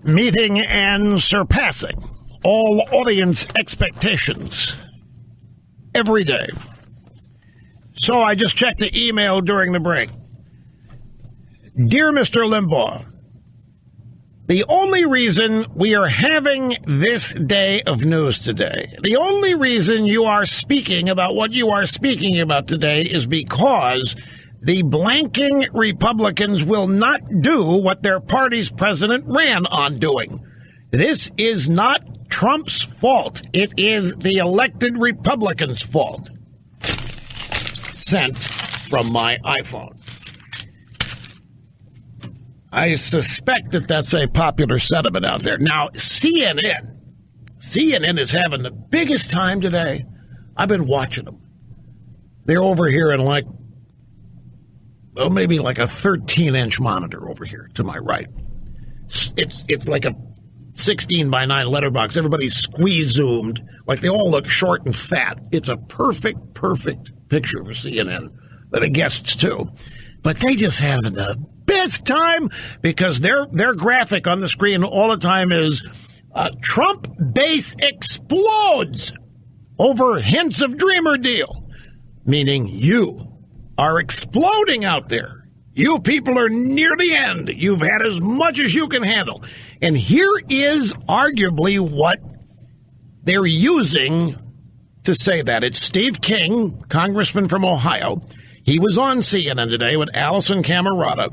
meeting and surpassing all audience expectations every day. So I just checked the email during the break. Dear Mr. Limbaugh, the only reason we are having this day of news today, the only reason you are speaking about what you are speaking about today is because the blanking Republicans will not do what their party's president ran on doing. This is not Trump's fault. It is the elected Republicans' fault. Sent from my iPhone. I suspect that that's a popular sentiment out there. Now, CNN is having the biggest time today. I've been watching them. They're over here in maybe like a 13-inch monitor over here to my right. It's like a 16 by 9 letterbox. Everybody's squeeze-zoomed. Like they all look short and fat. It's a perfect picture for CNN. The guests, too. But they just having the best time because their graphic on the screen all the time is Trump base explodes over hints of Dreamer deal, meaning you are exploding out there. You people are near the end. You've had as much as you can handle. And here is arguably what they're using to say that. It's Steve King, congressman from Ohio. He was on CNN today with Allison Camerata.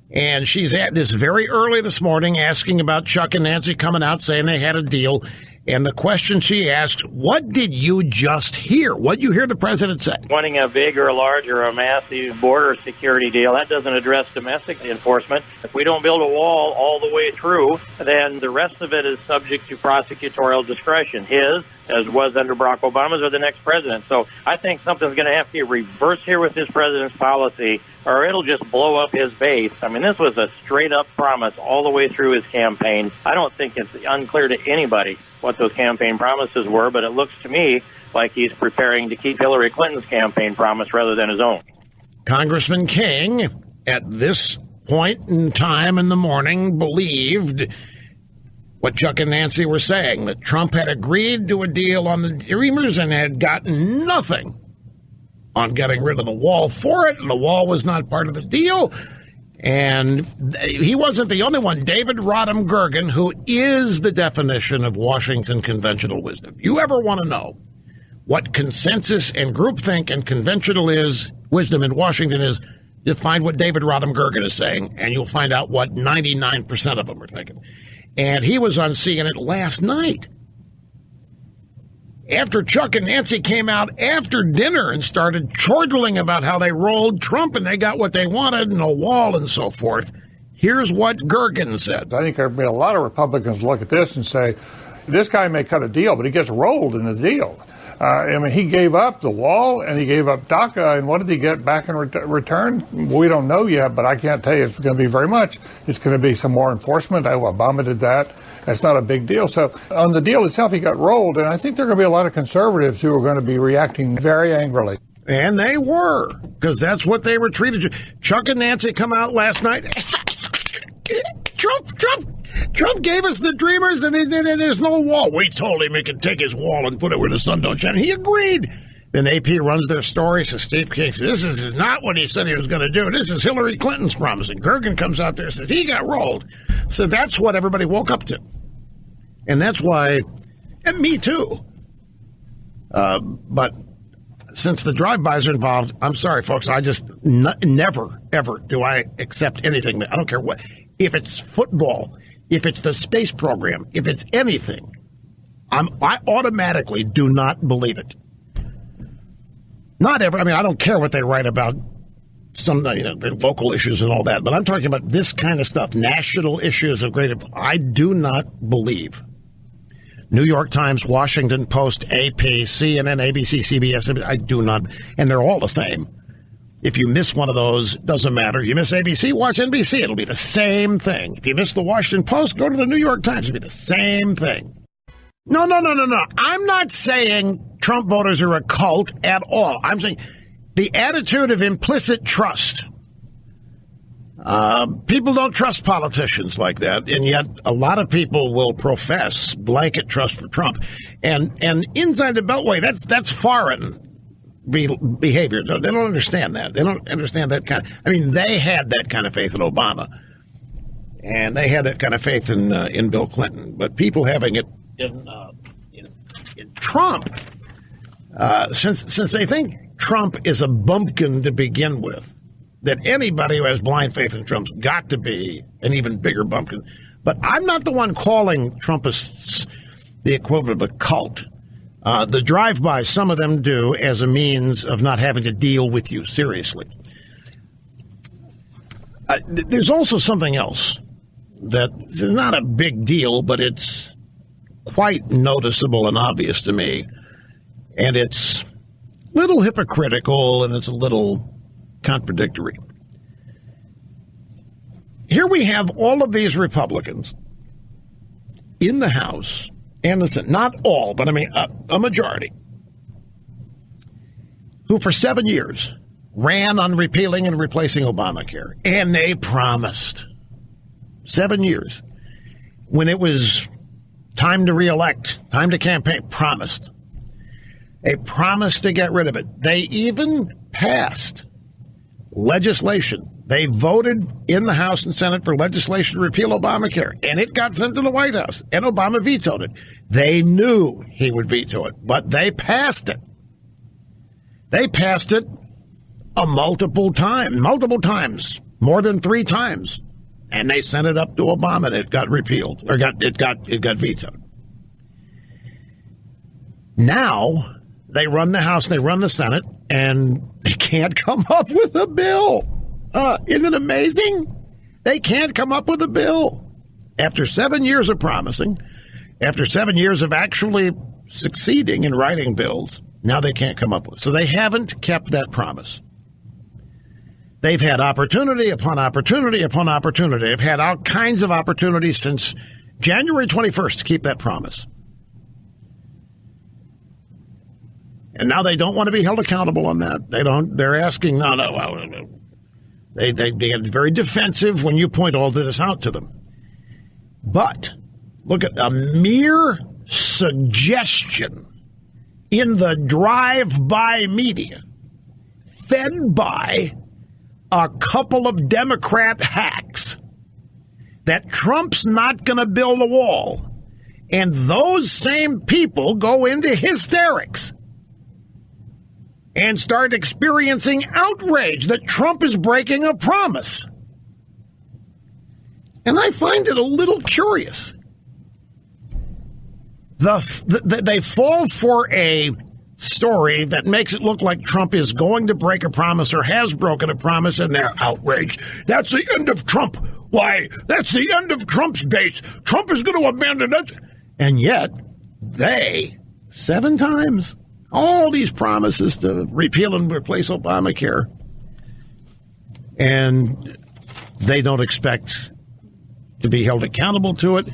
And she's at this very early this morning asking about Chuck and Nancy coming out saying they had a deal. And the question she asked, what did you just hear? What did you hear the president say? Wanting a big or a large or a massive border security deal, that doesn't address domestic enforcement. If we don't build a wall all the way through, then the rest of it is subject to prosecutorial discretion. His, as was under Barack Obama's, or the next president. So I think something's going to have to be reversed here with this president's policy, or it'll just blow up his base. I mean, this was a straight-up promise all the way through his campaign. I don't think it's unclear to anybody what those campaign promises were, but it looks to me like he's preparing to keep Hillary Clinton's campaign promise rather than his own. Congressman King, at this point in time in the morning, believed what Chuck and Nancy were saying, that Trump had agreed to a deal on the Dreamers and had gotten nothing on getting rid of the wall for it, and the wall was not part of the deal. And he wasn't the only one. David Rodham Gergen, who is the definition of Washington conventional wisdom. If you ever want to know what consensus and groupthink and conventional wisdom in Washington is, you find what David Rodham Gergen is saying, and you'll find out what 99% of them are thinking. And he was on CNN last night after Chuck and Nancy came out after dinner and started chortling about how they rolled Trump and they got what they wanted and a wall and so forth. Here's what Gergen said. I think there have been a lot of Republicans look at this and say, this guy may cut a deal, but he gets rolled in the deal. I mean, he gave up the wall and he gave up DACA, and what did he get back in return? We don't know yet, but I can't tell you it's going to be very much. It's going to be some more enforcement. Obama did that. That's not a big deal. So on the deal itself, he got rolled, and I think there are going to be a lot of conservatives who are going to be reacting very angrily. And they were, because that's what they were treated to. Chuck and Nancy come out last night. Trump gave us the Dreamers, and there's no wall. We told him he could take his wall and put it where the sun don't shine. He agreed. Then AP runs their story, says Steve King says, this is not what he said he was going to do. This is Hillary Clinton's promise. And Gergen comes out there and says he got rolled. So that's what everybody woke up to. And that's why, and me too. But since the drive-bys are involved, I'm sorry, folks, I just never, ever do I accept anything. I don't care what. If it's football, if it's the space program, if it's anything, I automatically do not believe it. Not ever. I mean, I don't care what they write about some local issues and all that, but I'm talking about this kind of stuff, national issues of great. I do not believe. New York Times, Washington Post, AP, CNN, ABC, CBS, I do not, and they're all the same. If you miss one of those, it doesn't matter. You miss ABC, watch NBC. It'll be the same thing. If you miss the Washington Post, go to the New York Times. It'll be the same thing. No. I'm not saying Trump voters are a cult at all. I'm saying the attitude of implicit trust People don't trust politicians like that, and yet a lot of people will profess blanket trust for Trump. And inside the Beltway, that's foreign behavior. They don't understand that. They don't understand that kind. I mean, they had that kind of faith in Obama, and they had that kind of faith in Bill Clinton. But people having it in Trump, since they think Trump is a bumpkin to begin with, that anybody who has blind faith in Trump's got to be an even bigger bumpkin. But I'm not the one calling Trumpists the equivalent of a cult. The drive-by, some of them do as a means of not having to deal with you seriously. There's also something else that is not a big deal, but it's quite noticeable and obvious to me. And it's a little hypocritical and it's a little contradictory. Here we have all of these Republicans in the House and the Senate, not all, but I mean a majority, who for 7 years ran on repealing and replacing Obamacare. And they promised 7 years. When it was time to reelect, time to campaign, promised. A promise to get rid of it. They even passed legislation. They voted in the House and Senate for legislation to repeal Obamacare, and it got sent to the White House, and Obama vetoed it. They knew he would veto it, but they passed it. They passed it multiple times, more than 3 times, and they sent it up to Obama, and it got repealed, or it got vetoed. Now they run the House, they run the Senate, and they can't come up with a bill. Isn't it amazing? They can't come up with a bill. After 7 years of promising, after 7 years of actually succeeding in writing bills, now they can't come up with it. So they haven't kept that promise. They've had opportunity upon opportunity upon opportunity. They've had all kinds of opportunities since January 21st to keep that promise. And now they don't want to be held accountable on that. They're asking, no. They get very defensive when you point all this out to them. But look at a mere suggestion in the drive-by media, fed by a couple of Democrat hacks, that Trump's not going to build a wall. And those same people go into hysterics and start experiencing outrage that Trump is breaking a promise. And I find it a little curious. They fall for a story that makes it look like Trump is going to break a promise or has broken a promise, and they're outraged. That's the end of Trump. Why? That's the end of Trump's base. Trump is going to abandon it. And yet, they, 7 times, all these promises to repeal and replace Obamacare, and they don't expect to be held accountable to it.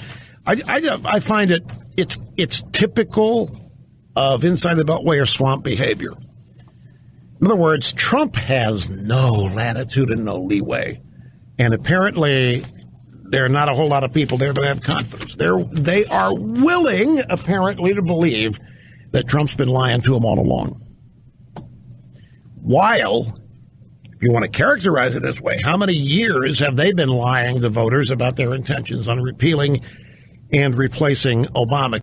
I find it's typical of inside the Beltway or swamp behavior. In other words, Trump has no latitude and no leeway, and apparently there are not a whole lot of people there that have confidence. They are willing, apparently, to believe that Trump's been lying to them all along. While, if you want to characterize it this way, how many years have they been lying to voters about their intentions on repealing and replacing Obamacare?